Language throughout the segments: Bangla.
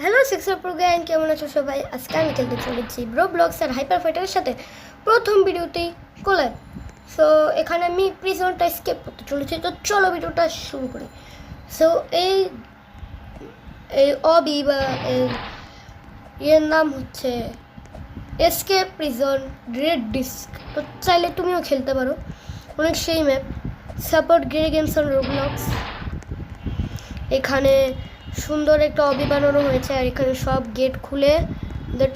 হ্যালো সিক্সার প্রো গ্যাং, কেমন আছো সবাই? আজকে আমি খেলতে চলেছি ব্লক্স আর হাইপার ফাইটারের সাথে প্রথম ভিডিওতেই কোলার। সো এখানে আমি প্রিজনটা স্কেপ করতে চলেছি, তো চলো ভিডিওটা শুরু করি। সো এই এই অবি বা এর নাম হচ্ছে এসকেপ প্রিজন রেড ডিস্ক। তো চাইলে তুমিও খেলতে পারো, অনেক সেই map. Support grey games on Roblox. এখানে সুন্দর একটা অবি বানানো হয়েছে, আর এখানে সব গেট খুলে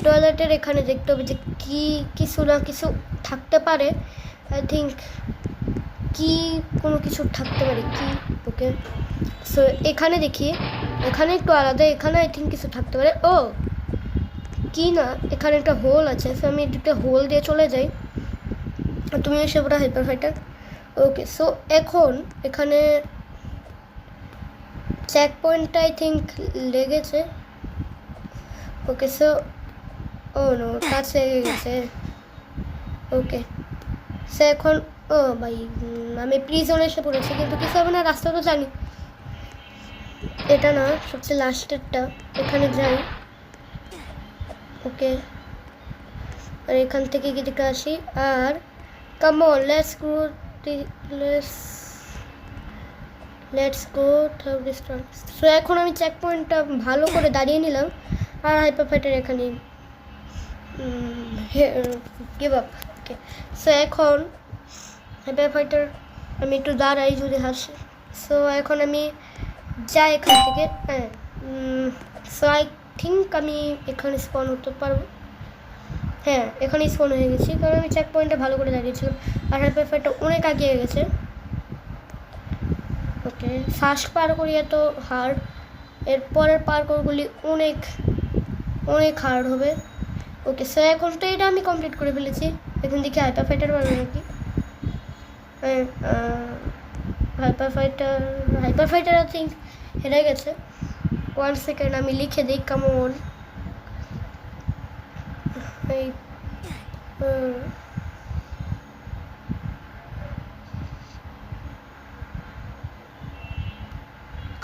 টয়লেটের এখানে দেখতে হবে যে কি কিছু না কিছু থাকতে পারে। আই থিঙ্ক কি কোনো কিছু থাকতে পারে কি। ওকে, সো এখানে দেখি, এখানে একটু আলাদা, এখানে আই থিঙ্ক কিছু থাকতে পারে। ও কি না, এখানে একটা হোল আছে, সো আমি দুটো হোল দিয়ে চলে যাই। তুমি এসে পুরো হাইপার ফাইটার। ওকে, সো এখন এখানে চেক পয়েন্টটা আই থিঙ্ক লেগেছে। ওকে, সো ও নো, কাছে গেছে। ওকে, সে এখন ও ভাই, আমি প্রিজনে এসে পড়েছি, কিন্তু কিছু হবে না, রাস্তা তো জানি। এটা না, সবচেয়ে লাস্টেরটা, এখানে যাই। ওকে, আর এখান থেকে গিয়ে আসি। আর come on, let's go, let's let's go through this track. So এখন আমি চেক পয়েন্টটা ভালো করে দাঁড়িয়ে নিলাম, আর হাইপার ফাইটার এখানে গিভ আপ। ওকে, সো এখন হাইপার ফাইটার আমি একটু দাঁড়াই যদি হাসি। সো এখন আমি যাই এখান থেকে। হ্যাঁ, সো আই থিঙ্ক আমি এখানে স্পন হতে পারবো। হ্যাঁ, এখানে স্পন হয়ে গেছি, কারণ আমি চেক পয়েন্টে ভালো করে দাঁড়িয়েছিলাম, আর হাইপার ফাইটার অনেক এগিয়ে গেছে। ওকে, ফার্স্ট পার করি এত হার্ড, এরপরের পার্করগুলি অনেক অনেক হার্ড হবে। ওকে, সো এখন তো এটা আমি কমপ্লিট করে ফেলেছি। এখন দেখি হাইপার ফাইটার পারবে নাকি। হাইপার ফাইটার আই থিঙ্ক হেরে গেছে। 1 সেকেন্ড আমি লিখে দিই, কামন। এই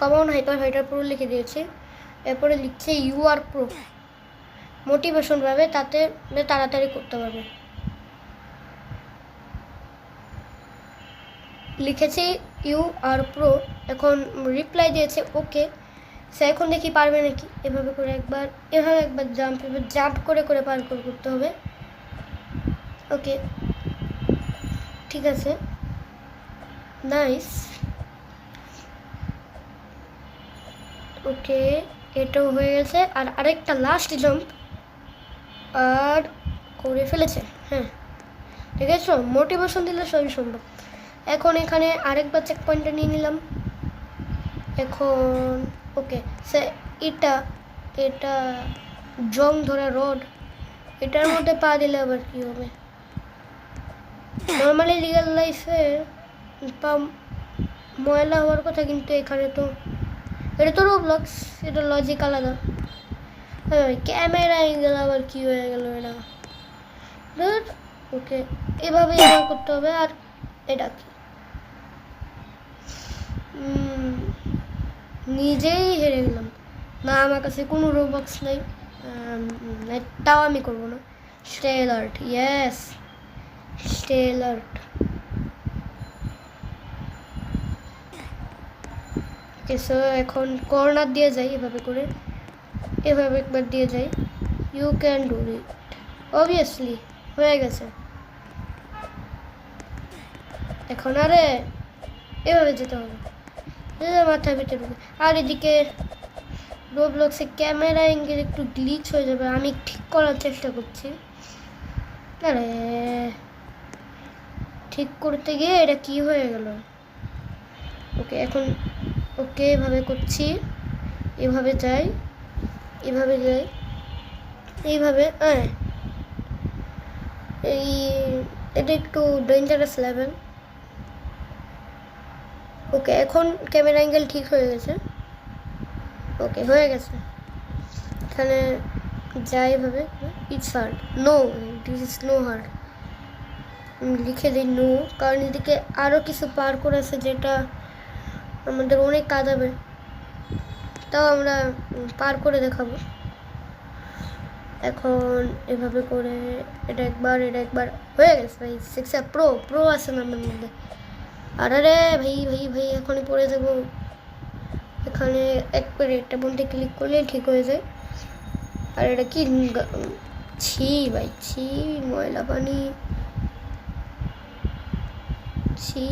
কামন হাইপার ফাইটার প্রো লিখে দিয়েছি। এরপরে লিখছে ইউ আর প্রো, মোটিভেশন পাবে, তাতে তাড়াতাড়ি করতে পারবে। লিখেছি ইউ আর প্রো, এখন রিপ্লাই দিয়েছে ওকে। সে এখন দেখি পারবে নাকি। এভাবে করে একবার, এভাবে একবার জাম্প, এবার জাম্প করে করে পার করতে হবে। ওকে, ঠিক আছে, নাইস। ওকে, এটাও হয়ে গেছে, আর আরেকটা লাস্ট জাম্প আর করে ফেলেছে। হ্যাঁ, ঠিক আছে, মোটিভেশন দিলে সবই সম্ভব। এখন এখানে আরেকবার চেক পয়েন্টটা নিয়ে নিলাম। এখন ওকে, সে এটা এটা জং ধরা রড, এটার মধ্যে পা দিলে আবার কী হবে? নর্মালি রিয়েল লাইফে পা ময়লা হওয়ার কথা, কিন্তু এখানে তো এটা তো রোবলক্স, এটা লজিক আলাদা। হ্যাঁ, ক্যামেরা অ্যাঙ্গেল আবার কী হয়ে গেল এটা। ওকে, এভাবে এবার করতে হবে। আর এটা কি, নিজেই হেরে গেলাম। না, আমার কাছে কোনো রোবক্স নেই, তাও আমি করবো না। Stay alert, yes, stay alert. Okay, so এখন কর্নার দিয়ে যাই, এভাবে করে, এভাবে একবার দিয়ে যাই। You can do it, obviously হয়ে গেছে। এখন আরে এভাবে যেতে হবে, মাথার ভিতরে। আর এদিকে রোবলক্সে ক্যামেরা অ্যাঙ্গেল একটু গ্লিচ হয়ে যাবে, আমি ঠিক করার চেষ্টা করছি। আরে ঠিক করতে গিয়ে এটা কি হয়ে গেল। ওকে, এখন ওকে এভাবে করছি, এভাবে যাই, এভাবে যাই, এইভাবে। হ্যাঁ, এই এটা একটু ডেঞ্জারাস লেভেল। ওকে, এখন ক্যামেরা অ্যাঙ্গেল ঠিক হয়ে গেছে। ওকে, হয়ে গেছে। এখানে যাই এভাবে, it's hard, no this is no hard, লিখে দিই নো, কারণ এদিকে আরও কিছু পার করে আছে যেটা আমাদের অনেক কাজ হবে। তাও আমরা পার করে দেখাবো। এখন এভাবে করে এটা একবার হয়ে গেছে ভাই। 6 প্রো আছে না আমার মধ্যে। আরে ভাই ভাই ভাই এখনই পড়ে যাবো। এখানে একবারে একটা বন্ধে ক্লিক করলে ঠিক হয়ে যায়। আর এটা কি ছি ভাই, ছি ময়লা পানি, ছি।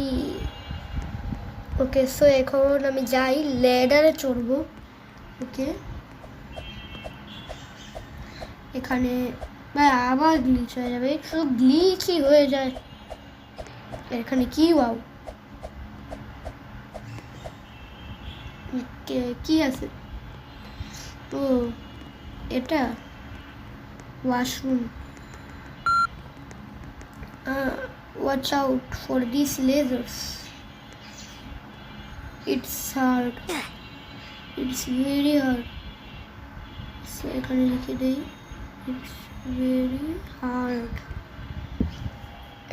ওকে, সো এখন আমি যাই ল্যাডারে চড়বো। ওকে, এখানে ভাই আবার গ্লিচ হয়ে যাবে, শুধু গ্লিচই হয়ে যায়। এখানে কি ওয়াও, কি আছে? ও এটা washroom. Watch out for this lasers, it's hard, it's very hard. এখানে লিখে দেই ইটস ভেরি হার্ড।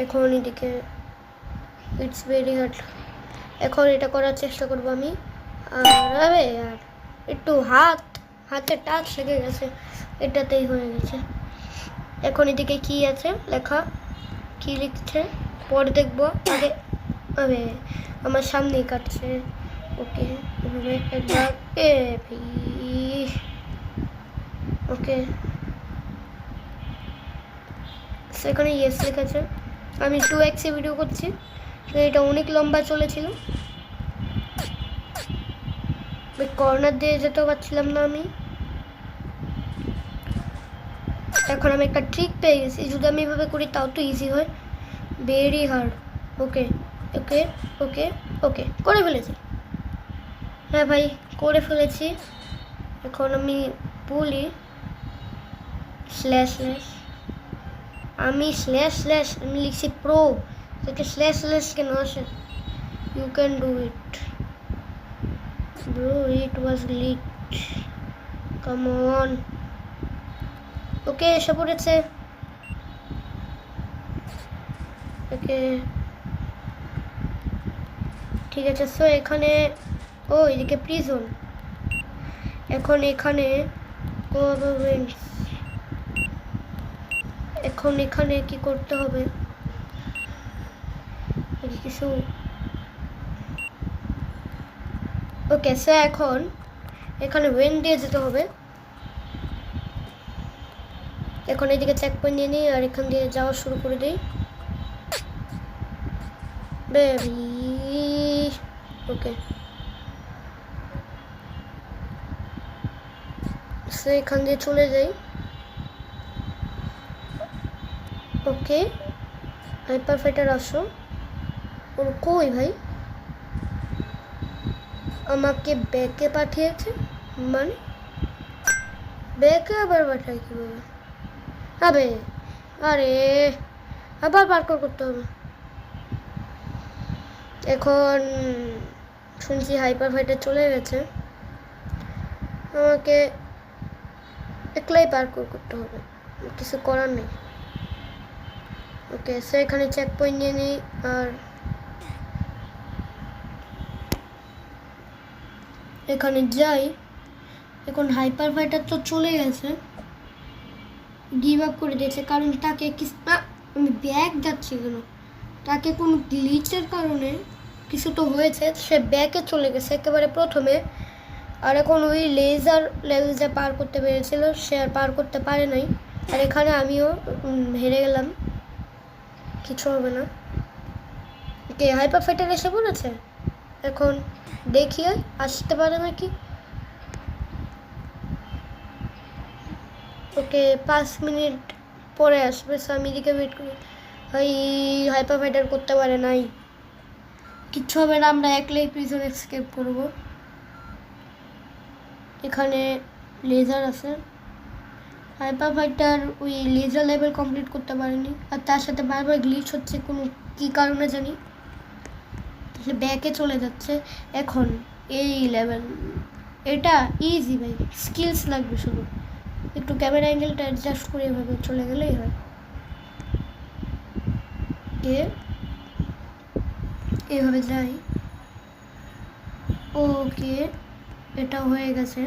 এখন এদিকে ইটস ভেরি হার্ড। এখন এটা করার চেষ্টা করবো আমি। আর একটু হাতে টাচ লেগে গেছে, এটাতেই হয়ে গেছে। এখন এদিকে কি আছে লেখা, কি লিখছে পরে দেখবো। আগে আরে আমার সামনেই কাটছে। ওকে, একবার ওকে, সেখানে ইয়েস লেখা। আমি 2x ভিডিও করছি, এটা অনেক লম্বা চলেছিল। কর্নার দিয়ে যেতে পারছিলাম না আমি। এখন আমি একটা ট্রিক পেয়ে গেছি, যদি আমি এভাবে করি তাও তো ইজি হয়। Very hard. ওকে ওকে ওকে ওকে, করে ফেলেছি। হ্যাঁ ভাই, করে ফেলেছি। এখন আমি বলি স্ল্যাশ, আমি আমি লিখছি প্রো, সেটা স্ল্যাশ কেন আসে? You can do it bro, it was lit, come on. Okay, এসে পড়েছে। ওকে, ঠিক আছে। সো এখানে ও এদিকে প্রিজন। এখন এখানে এখন এখানে কি করতে হবে কিছু? ওকে, সো এখন এখানে ওয়েন দিয়ে যেতে হবে। এখন এদিকে চেক পয়েন্ট নিয়ে নিই আর এখান দিয়ে যাওয়া শুরু করে দিই। বেবি ওকে, সো এখান দিয়ে চলে যাই। ওকে, হাইপার ফাইটার আসো। ওর কই ভাই? আমাকে ব্যাকে পাঠিয়েছে, মানে ব্যাকে আবার পাঠায় কীভাবে? আরে আবার পার্কর করতে হবে। এখন শুনছি হাইপার ফাইটার চলে গেছে, আমাকে একলাই পার্কর করতে হবে, কিছু করার নেই। ওকে, সো এখানে চেক পয়েন্ট নিয়ে নিই আর এখানে যাই। এখন হাইপার ফাইটার তো চলে গেছে, গিভ আপ করে দিয়েছে, কারণ তাকে আমি ব্যাক যাচ্ছি কেন? তাকে কোনো গ্লিচের কারণে কিছু তো হয়েছে, সে ব্যাকে চলে গেছে একেবারে প্রথমে। আর এখন ওই লেজার লেভেল যা পার করতে পেরেছিল সে আর পার করতে পারে নাই। আর এখানে আমিও হেরে গেলাম, কিছু হবে না। ওকে, হাইপার ফাইটার এসে পড়েছে। এখন দেখি আসতে পারে নাকি। ওকে, 5 মিনিট পরে আসবে, সো আমি এদিকে ওয়েট করি। ভাই হাইপার ফাইটার করতে পারে নাই, কিচ্ছু হবে না, আমরা একলাই প্রিজন এসকেপ করব। এখানে লেজার আছে, হাইপার ফাইটার ওই লেজার লেভেল কমপ্লিট করতে পারেনি, আর তার সাথে বারবার গ্লিচ হচ্ছে কোনো কী কারণে জানি, তাহলে ব্যাকে চলে যাচ্ছে। এখন এই লেভেল এটা ইজি ভাই, স্কিলস লাগবে শুধু, একটু ক্যামেরা অ্যাঙ্গেলটা অ্যাডজাস্ট করে এভাবে চলে গেলেই হয়। এভাবে যাই। ওকে, এটা হয়ে গেছে।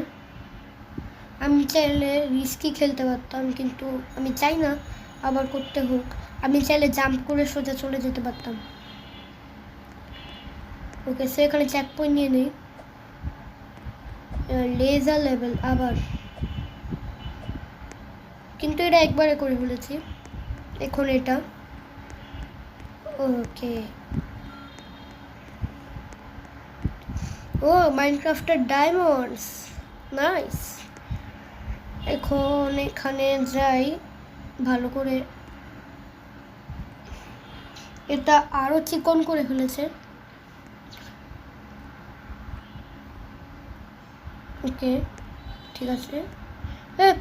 আমি চাইলে রিস্কি খেলতে পারতাম, কিন্তু আমি চাই না আবার করতে হোক। আমি চাইলে জাম্প করে সোজা চলে যেতে পারতাম। ওকে, সে এখানে চেক পয়েন্ট নিয়ে নেই। লেজার লেভেল আবার, কিন্তু এটা একবারে করে ফেলেছি। এখন এটা ওকে। ও, মাইনক্রাফটের ডায়মন্ডস, নাইস। এখন এখানে যাই ভালো করে। এটা আরো চিকন করে ফেলেছে। ওকে, ঠিক আছে।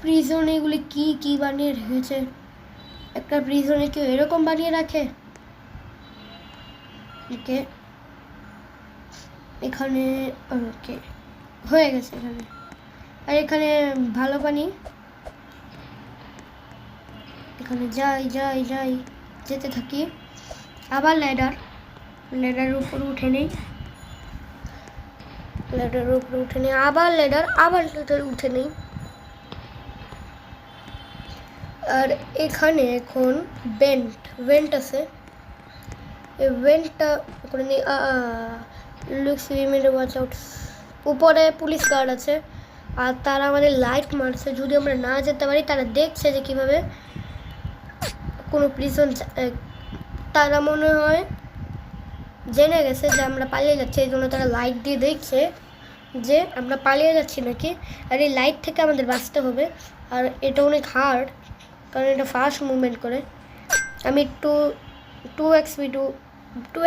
প্রিজনে এগুলি কি কি বানিয়ে রেখেছে? একটা প্রিজনে কেউ এরকম বানিয়ে রাখে? ওকে, এখানে ওকে হয়ে গেছে এখানে। আর এখানে ভালো পানি, এখানে যাই যাই যাই যেতে থাকি। আবার ল্যাডারের উপরে উঠে নেই, ল্যাডারের উপরে উঠে নেই, আবার ল্যাডার উঠে নেই। আর এখানে এখন ভেন্ট আছে, এই ভেন্টটা করে নিই। Looks women watch out. উপরে পুলিশ গার্ড আছে, আর তারা আমাদের লাইট মারছে। যদি আমরা না যেতে পারি, তারা দেখছে যে কীভাবে কোনো প্রিজন, তারা মনে হয় জেনে গেছে যে আমরা পালিয়ে যাচ্ছি, এই জন্য তারা লাইট দিয়ে দেখছে যে আমরা পালিয়ে যাচ্ছি নাকি। আর এই লাইট থেকে আমাদের বাঁচতে হবে। আর এটা অনেক হার্ড, কারণ এটা ফাস্ট মুভমেন্ট করে। আমি টু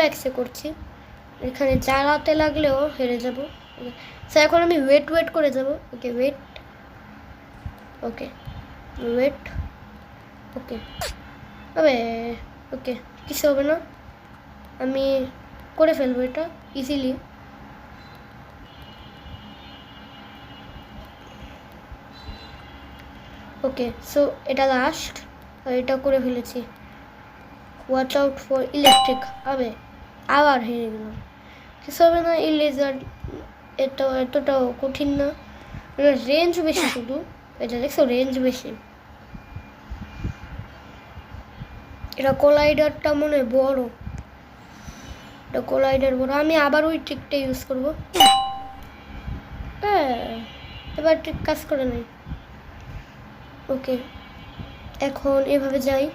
এক্সে করছি। এখানে চালাতে লাগলেও হেরে যাব। সো এখন আমি ওয়েট করে যাব। ওকে, ওয়েট ওকে তবে ওকে, কিছু হবে না, আমি করে ফেলবো এটা ইজিলি। ওকে, সো এটা লাস্ট, এটা করে ফেলেছি। Watch out for electric. আবার হেরে গেলাম। কিছু হবে না, এই লেজার এতটাও কঠিন না। রেঞ্জ বেশি, শুধু এটা দেখছো রেঞ্জ বেশি। এটা কোলাইডারটা মনে হয় বড়, এটা কোলাইডার বড়। আমি আবার ওই ট্রিকটা ইউজ করবো। এবার ট্রিক কাজ করে নাই। ওকে, এখন এভাবে যাই।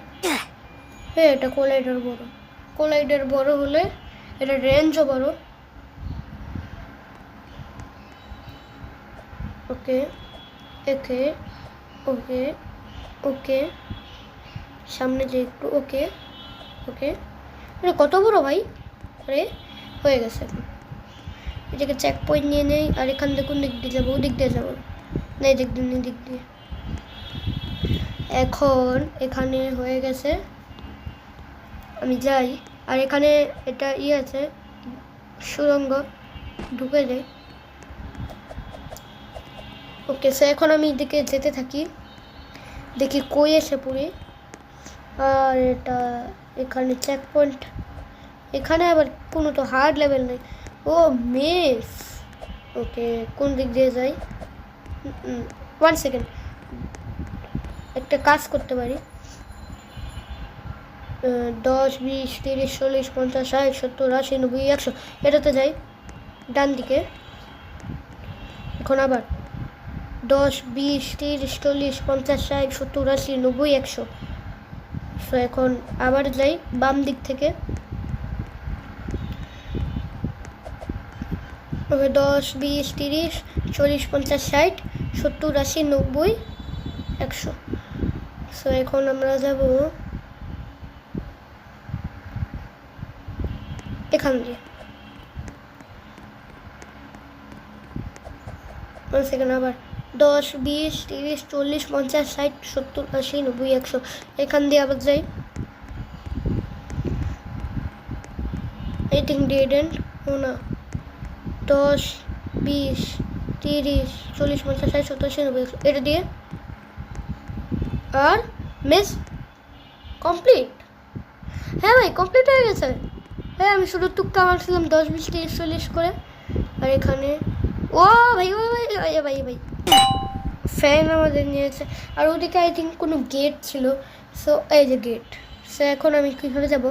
এটা কোলাইডার বড় হলে এটা রেঞ্জও বড়। ওকে ওকে ওকে ওকে, সামনে যে একটু। ওকে এটা কত বড় ভাই! আরে হয়ে গেছে। এটাকে চেক পয়েন্ট নিয়ে নেই। আর এখান থেকে কোন দিক দিয়ে যাবো? ওদিক দিয়ে যাবো না, এই দিক দিয়ে। এখন এখানে হয়ে গেছে, আমি যাই। আর এখানে এটা আছে, সুড়ঙ্গ, ঢুকে যাই। ওকে, সো এখন আমি এদিকে যেতে থাকি, দেখি কই এসে পড়ি। আর এটা এখানে চেক পয়েন্ট, এখানে আবার কোনো তো হার্ড লেভেল নেই। ও মিস। ওকে, কোন দিক দিয়ে যাই? 1 সেকেন্ড, একটা কাজ করতে পারি। 10, 20, 30, 40, 50, 60, 70, 80, 90, 100, এটাতে যাই ডান দিকে। এখন আবার 10, 20, 30, 40, 50, 60, 70, 80, 90, 100। সো এখন আবার যাই বাম দিক থেকে। 10, 20, 30, 40, 50, 60, 70, 80, 90, 100। সো এখন আমরা যাব এখান দিয়ে। 1 সেকেন্ড, আবার 10, 20, 30, 40, 50, 60, 70, 80, 90, 100, এখান দিয়ে আবার যাই। I think dead end. ও না, 10, 20, 30, 40, 50, 60, 70, 80, 90, 100, এটা দিয়ে। আর মিস কমপ্লিট। হ্যাঁ ভাই, কমপ্লিট হয়ে গেছে। হ্যাঁ, আমি শুধু টুকটা মারছিলাম 10, 20, 30, 40 করে। আর এখানে ও ভাই ও ভাই ভাই ভাই ভাই ফ্যান আমাদের নিয়েছে। আর ওদিকে আই থিঙ্ক কোনো গেট ছিল। সো এই যে গেট। সো এখন আমি কীভাবে যাব?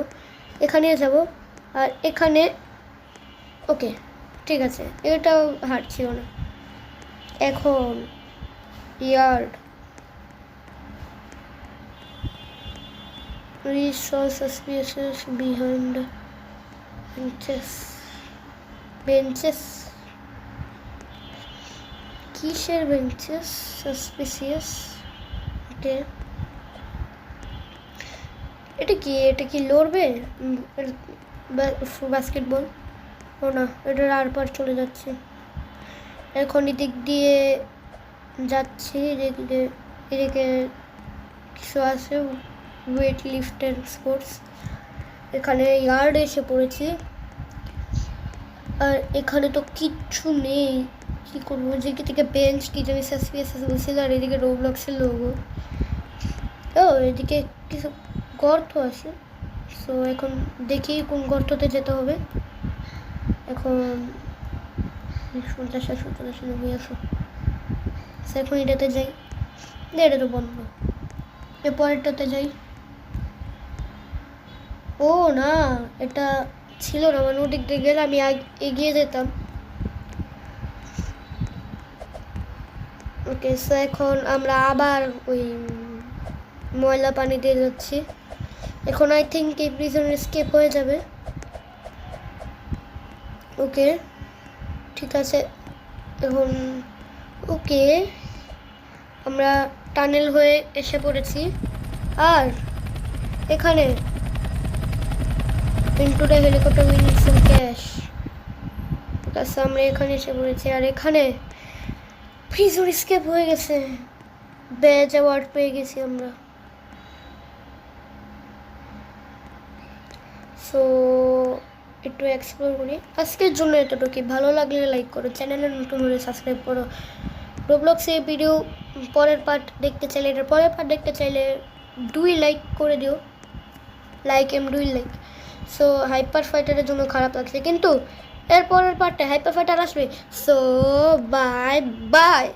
এখানে যাব আর এখানে ওকে ঠিক আছে, এটাও হার্ড ছিল না। এখন yard resources spaces behind benches কিসের বেঞ্চেস? সাসপিসিয়াস। ওকে এটা কি? এটা কি লড়বে? বাস্কেটবল? ও না, এটার আর পার চলে যাচ্ছে। এখন এদিক দিয়ে যাচ্ছি, এদিকে কিছু আছে ওয়েট লিফটের স্পোর্টস। এখানে ইয়ার্ড এসে পড়েছি আর এখানে তো কিচ্ছু নেই। কি করবো? যেদিকে থেকে বেঞ্চ কি জানি সাসপিসিয়াস বলছিল আর এদিকে রোবলক্সের লোগো। ও এদিকে কিছু গর্ত আছে। সো এখন দেখি কোন গর্ততে যেতে হবে। এখন 50 নেমে আসো। সো এখন এটাতে যাই। না এটা তো বন্ধ। এরপরেরটাতে যাই। ও না, এটা ছিল না, মানে ওদিক দিয়ে গেলে আমি এগিয়ে যেতাম। ওকে সো এখন আমরা আবার ওই ময়লা পানি দিয়ে যাচ্ছি। এখন আই থিঙ্ক এই প্রিজন এসকেপ হয়ে যাবে। ওকে ঠিক আছে। এখন ওকে আমরা টানেল হয়ে এসে পড়েছি। আর এখানে into the helicopter win some cash. ঠিক আছে আমরা এখানে এসে পড়েছি আর এখানে প্রিজন এসকেপ হয়ে গেছে। ব্যাজ অ্যাওয়ার্ড পেয়ে গেছি আমরা। সো একটু এক্সপ্লোর করি। আজকের জন্য এতটুকুই। ভালো লাগলে লাইক করো, চ্যানেলে নতুন হলে সাবস্ক্রাইব করো। রোবলক্সে ভিডিও পরের পার্ট দেখতে চাইলে, এটার পরের পার্ট দেখতে চাইলে 2 লাইক করে দিও। Like 2 like. সো হাইপার ফাইটারের জন্য খারাপ লাগছে, কিন্তু এর পরের পার্টে হাইপার ফাইটার আসবে। So bye bye.